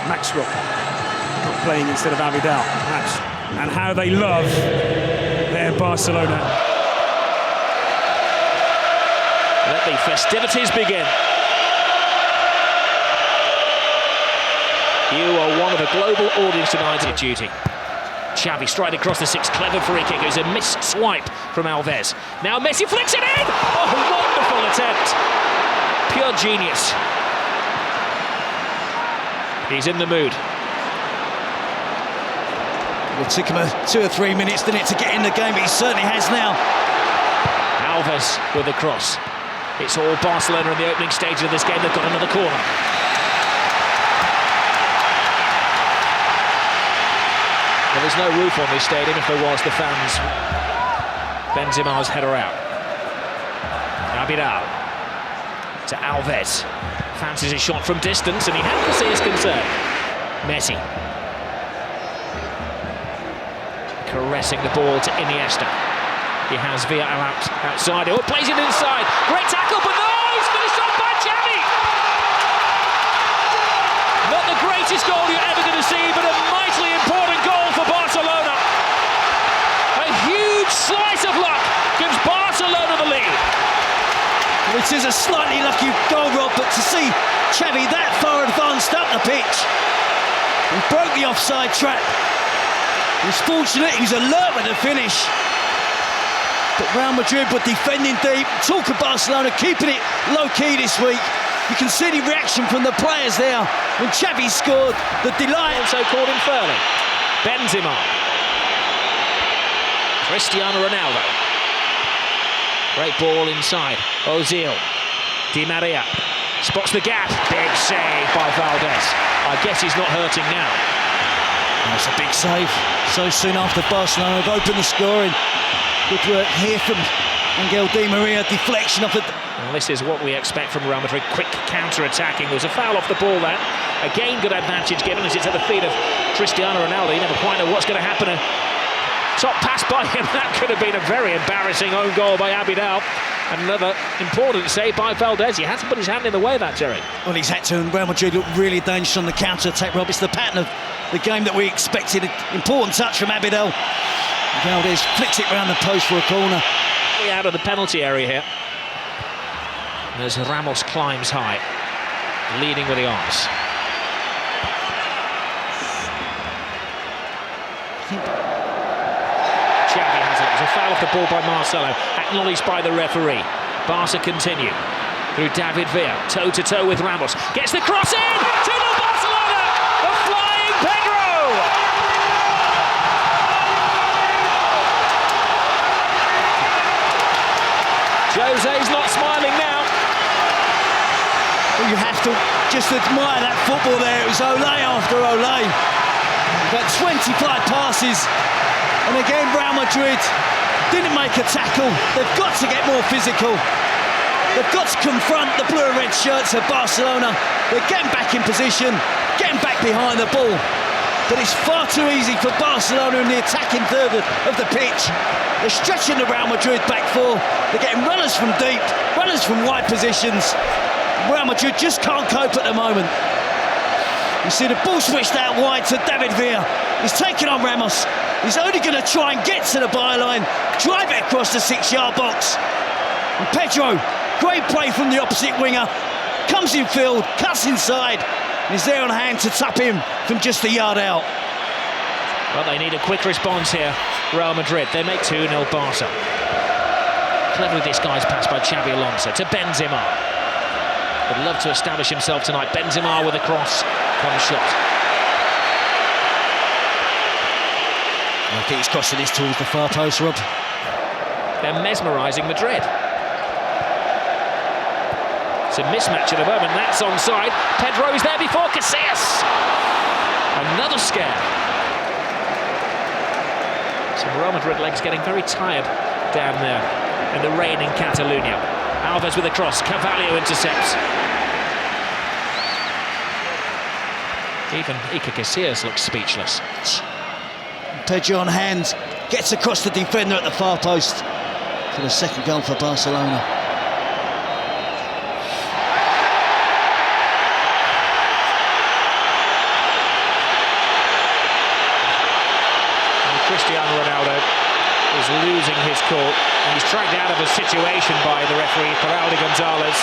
Maxwell not playing instead of Abidal, perhaps. And how they love their Barcelona. Let the festivities begin. You are one of a global audience tonight at duty. Xavi straight across the six, clever free kick. It was a missed swipe from Alves. Now Messi flicks it in! Oh, wonderful attempt. Pure genius. He's in the mood. It took him 2 or 3 minutes, didn't it, to get in the game, but he certainly has now. Alves with the cross. It's all Barcelona in the opening stage of this game. They've got another corner. Well, there's no roof on this stadium. If there was, the fans. Benzema's header out. Abidal to Alves. Fancies his shot from distance, and he had to see his concern. Messi. Caressing the ball to Iniesta. He has Villarreal outside. Oh, plays it inside. Great tackle, but no, he's finished off by Xavi. Not the greatest goal you're ever going to see, but a mightily important goal for Barcelona. A huge slice of luck gives Barcelona the lead. It is a slightly lucky goal, Rob, but to see Xavi that far advanced up the pitch, he broke the offside trap. He was fortunate, he was alert with the finish. But Real Madrid were defending deep. Talk of Barcelona keeping it low-key this week. You can see the reaction from the players there when Xavi scored. The delight. Also called him fairly. Benzema. Cristiano Ronaldo. Great ball inside. Ozil. Di Maria. Spots the gap. Big save by Valdez. I guess he's not hurting now. That's a big save. So soon after Barcelona have opened the scoring. Good work here from Angel Di Maria. Deflection off it. Well, this is what we expect from Real Madrid. Quick counter-attacking. There was a foul off the ball there. Again, good advantage given as it's at the feet of Cristiano Ronaldo. You never quite know what's going to happen. A top pass by him. That could have been a very embarrassing own goal by Abidal. Another important save by Valdez. He had to put his hand in the way of that, Jerry. Well, he's had to, and Real Madrid looked really dangerous on the counter-attack, Rob. It's the pattern of the game that we expected. Important touch from Abidal. Valdez flicks it round the post for a corner. We're out of the penalty area here. As Ramos climbs high, leading with the arms. Xavi has it. There's a foul off the ball by Marcelo, acknowledged by the referee. Barca continue through David Villa, toe-to-toe with Ramos. Gets the cross in! 2-0 Barcelona! The flying Pedro! Jose's not smiling now. Well, you have to just admire that football there. It was Olé after Olé. About 25 passes. And again, Real Madrid didn't make a tackle. They've got to get more physical. They've got to confront the blue and red shirts of Barcelona. They're getting back in position, getting back behind the ball. But it's far too easy for Barcelona in the attacking third of the pitch. They're stretching the Real Madrid back four. They're getting runners from deep, runners from wide positions. Real Madrid just can't cope at the moment. You see the ball switched out wide to David Villa. He's taking on Ramos. He's only going to try and get to the byline, drive it across the 6-yard box. And Pedro, great play from the opposite winger, comes in field, cuts inside, and is there on hand to tap him from just a yard out. Well, they need a quick response here, Real Madrid. They make 2-0 Barca. Cleverly disguised pass by Xavi Alonso to Benzema. Would love to establish himself tonight. Benzema with a cross, one shot. I think he's crossing this towards the far post, Rob. They're mesmerising Madrid. It's a mismatch at the moment. That's onside. Pedro is there before Casillas. Another scare. So Real Madrid legs getting very tired down there in the rain in Catalonia. Alves with a cross. Carvalho intercepts. Even Iker Casillas looks speechless. Pedro on hand, gets across the defender at the far post for the second goal for Barcelona. Cristiano Ronaldo is losing his cool. And he's dragged out of a situation by the referee, Baraldi Gonzalez.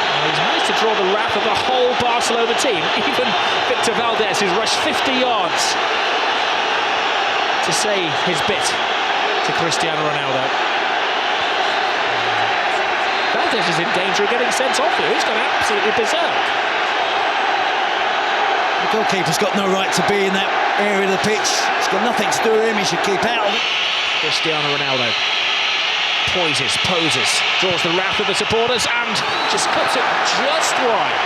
And he's managed to draw the wrath of the whole Barcelona team. Even Victor Valdés, who's rushed 50 yards to say his bit to Cristiano Ronaldo. Valdés is in danger of getting sent off here. He's gone absolutely berserk. The goalkeeper's got no right to be in that area of the pitch. It's got nothing to do with him. He should keep out of it. Cristiano Ronaldo poses, draws the wrath of the supporters and just cuts it just wide.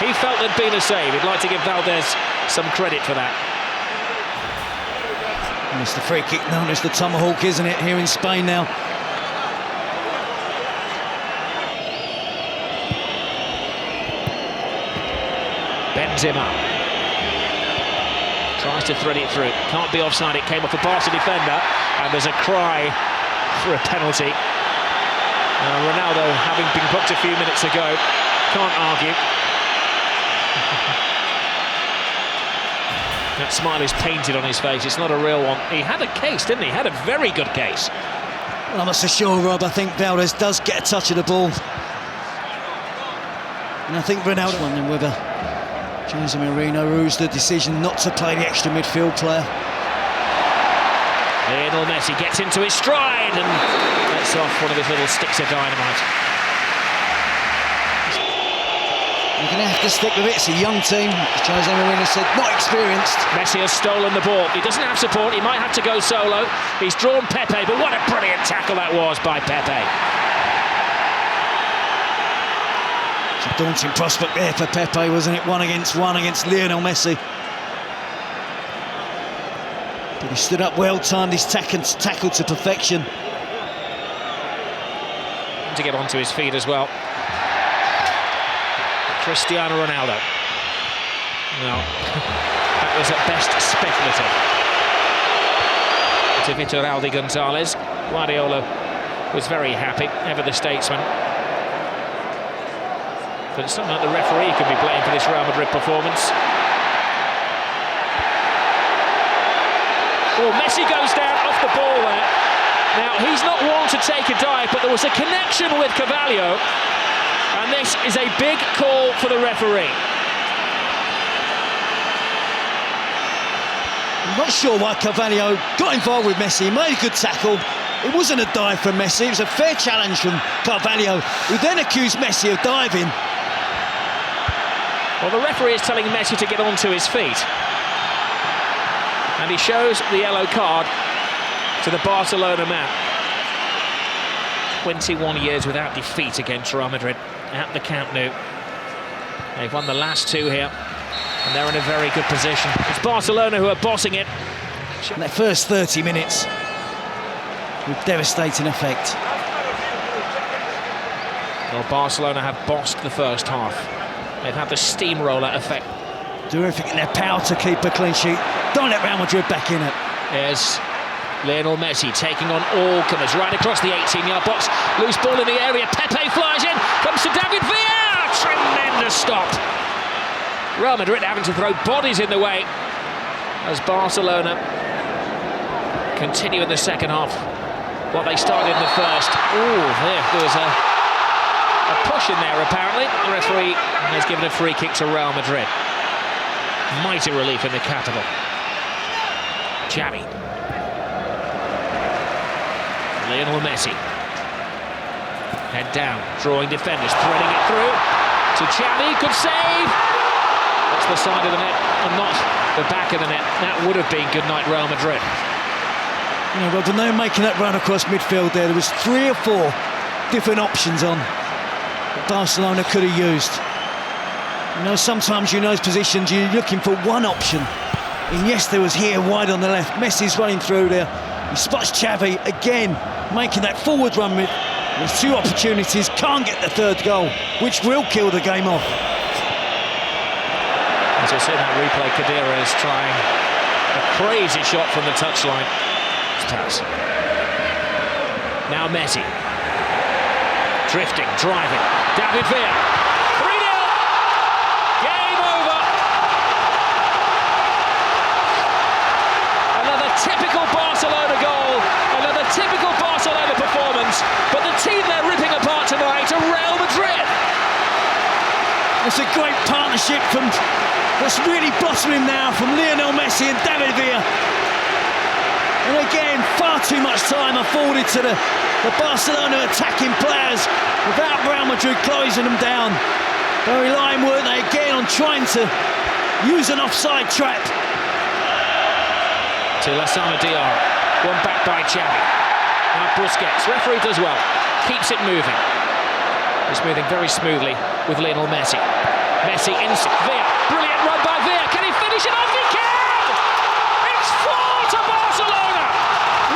He felt there'd been a save. He'd like to give Valdés some credit for that. And it's the free kick known as the tomahawk, isn't it, here in Spain now? Benzema tries to thread it through. Can't be offside. It came off a Barca defender, and there's a cry for a penalty. Ronaldo, having been booked a few minutes ago, can't argue. That smile is painted on his face. It's not a real one. He had a case, didn't he? He had a very good case. Well, I'm not so sure, Rob. I think Valdés does get a touch of the ball. And I think Ronaldo wondering whether Jose Mourinho rules the decision not to play the extra midfield player. Lionel Messi gets into his stride and lets off one of his little sticks of dynamite. You're going to have to stick with it. It's a young team, as Jose Mourinho said, not experienced. Messi has stolen the ball. He doesn't have support. He might have to go solo. He's drawn Pepe, but what a brilliant tackle that was by Pepe. It's a daunting prospect there for Pepe, wasn't it? One against Lionel Messi. But he stood up well, timed his tackle to perfection. To get onto his feet as well. Cristiano Ronaldo. No, that was at best speculative. To Vitor Gonzalez. Guardiola was very happy, ever the statesman. But it's something like the referee could be blamed for this Real Madrid performance. Oh, Messi goes down off the ball there. Now, he's not one to take a dive, but there was a connection with Carvalho. And this is a big call for the referee. I'm not sure why Carvalho got involved with Messi. He made a good tackle. It wasn't a dive from Messi. It was a fair challenge from Carvalho, who then accused Messi of diving. Well, the referee is telling Messi to get onto his feet. And he shows the yellow card to the Barcelona man. 21 years without defeat against Real Madrid at the Camp Nou. They've won the last two here, and they're in a very good position. It's Barcelona who are bossing it. In their first 30 minutes, with devastating effect. Well, Barcelona have bossed the first half. They've had the steamroller effect. Do everything in their power to keep a clean sheet. Don't let Real Madrid back in it. There's Lionel Messi taking on all comers right across the 18-yard box. Loose ball in the area. Pepe flies in. Comes to David Villa. Tremendous stop. Real Madrid having to throw bodies in the way as Barcelona continue in the second half what they started in the first. Oh, there was a push in there apparently. The referee has given a free kick to Real Madrid. Mighty relief in the capital. Xavi. Lionel Messi. Head down, drawing defenders, threading it through to Xavi. Good save. That's the side of the net and not the back of the net. That would have been good night Real Madrid. You know, Rob, when they were making that run across midfield there was 3 or 4 different options on that Barcelona could have used. You know, sometimes in those positions you're looking for one option. And yes, there was here wide on the left. Messi's running through there. He spots Xavi again, making that forward run. There's 2 opportunities, can't get the 3rd goal, which will kill the game off. As I said, that replay, Khedira is trying a crazy shot from the touchline. It's pass. Now Messi. Drifting, driving. David Villa. 3-0. Game over. It's a great partnership that's really blossoming now from Lionel Messi and David Villa. And again, far too much time afforded to the Barcelona attacking players without Real Madrid closing them down. They're relying, weren't they, again on trying to use an offside trap. To Lassana Diarra, one back by Xavi. Now Busquets, referee does well, keeps it moving. It's moving very smoothly with Lionel Messi. Messi inside, Villa, brilliant run by Villa, can he finish it off? He can! It's 4 to Barcelona!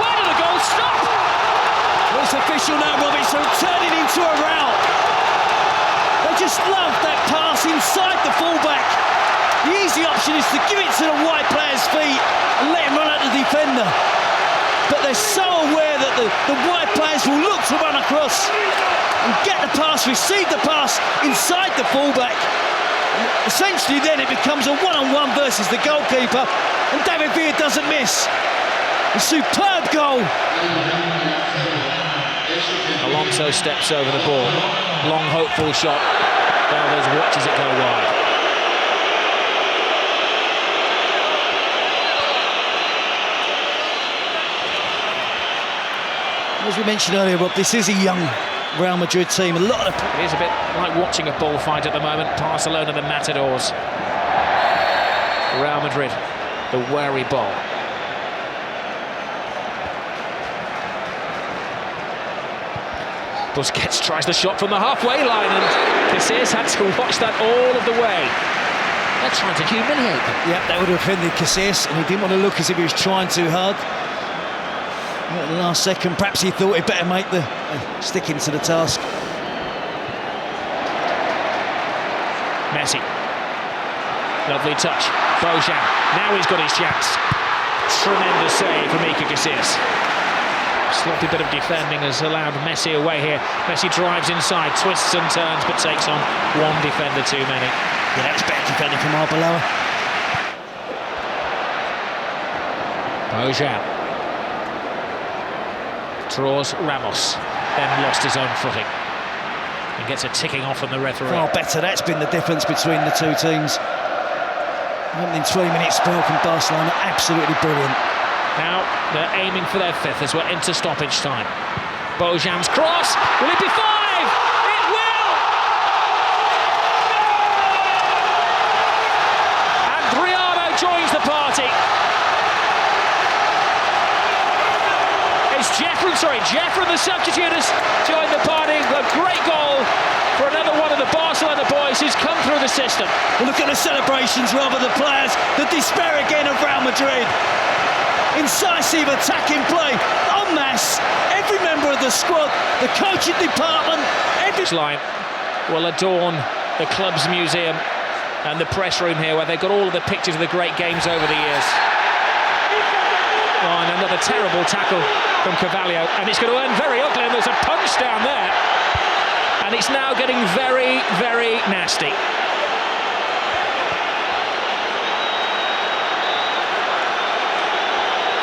Where did the goal stop? Well, it's official now, Robbie, so turning into a rout. They just love that pass inside the fullback. The easy option is to give it to the wide player's feet and let him run at the defender. But they're so aware that the wide players will look to run across and get the pass, receive the pass inside the fullback. And essentially then it becomes a one-on-one versus the goalkeeper, and David Villa doesn't miss. A superb goal. Alonso steps over the ball. Long, hopeful shot. Valdez watches it go wide. As we mentioned earlier, Rob, this is a young Real Madrid team. It is a bit like watching a bullfight at the moment. Barcelona, the Matadors. Real Madrid, the wary ball. Busquets tries the shot from the halfway line, and Casillas had to watch that all of the way. They're trying to humiliate them. Yep, that would have offended Casillas, and he didn't want to look as if he was trying too hard. At the last second, perhaps he thought he'd better make the sticking to the task. Messi. Lovely touch. Bojan. Now he's got his chance. Tremendous save from Iker Casillas. Sloppy bit of defending has allowed Messi away here. Messi drives inside, twists and turns, but takes on one defender too many. Yeah, that was better defending from Arbeloa. Bojan. Draws Ramos, then lost his own footing and gets a ticking off from the referee. Far better, that's been the difference between the two teams. Opening 20-minute spell from Barcelona, absolutely brilliant. Now they're aiming for their fifth as we're into stoppage time. Bojan's cross, will it be 5? It will! And Adriano joins the party. Jeffrey, the substitute, has joined the party. A great goal for another one of the Barcelona boys who's come through the system. Well, look at the celebrations, Rob, of the players. The despair again of Real Madrid. Incisive attacking play, en masse. Every member of the squad, the coaching department, every line will adorn the club's museum and the press room here, where they've got all of the pictures of the great games over the years. Oh, and another terrible tackle from Carvalho, and it's going to end very ugly, and there's a punch down there, and it's now getting very, very nasty.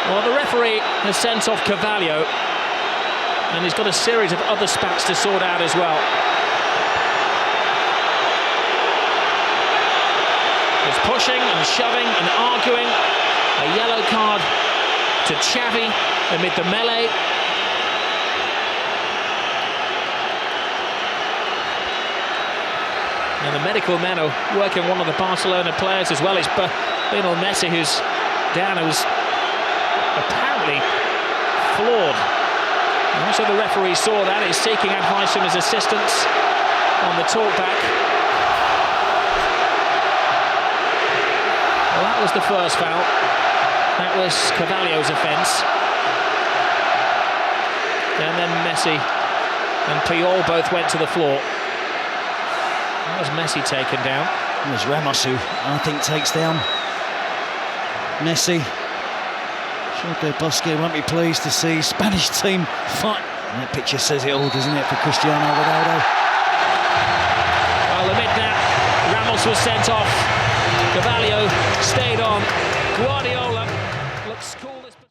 Well, the referee has sent off Carvalho, and he's got a series of other spats to sort out as well. There's pushing and shoving and arguing. A yellow card to Xavi amid the melee. And the medical men are working one of the Barcelona players as well. It's Lionel Messi who's down, who's apparently flawed. And so the referee saw that. He's seeking advice from his assistants on the talkback. Well, that was the first foul. That was Carvalho's offence. And then Messi and Puyol both went to the floor. That was Messi taken down. It was Ramos who, I think, takes down Messi. Sure, Busquets won't be pleased to see Spanish team fight. And that picture says it all, doesn't it, for Cristiano Ronaldo? Well, amid that, Ramos was sent off. Carvalho stayed on. Guardiola looks cool.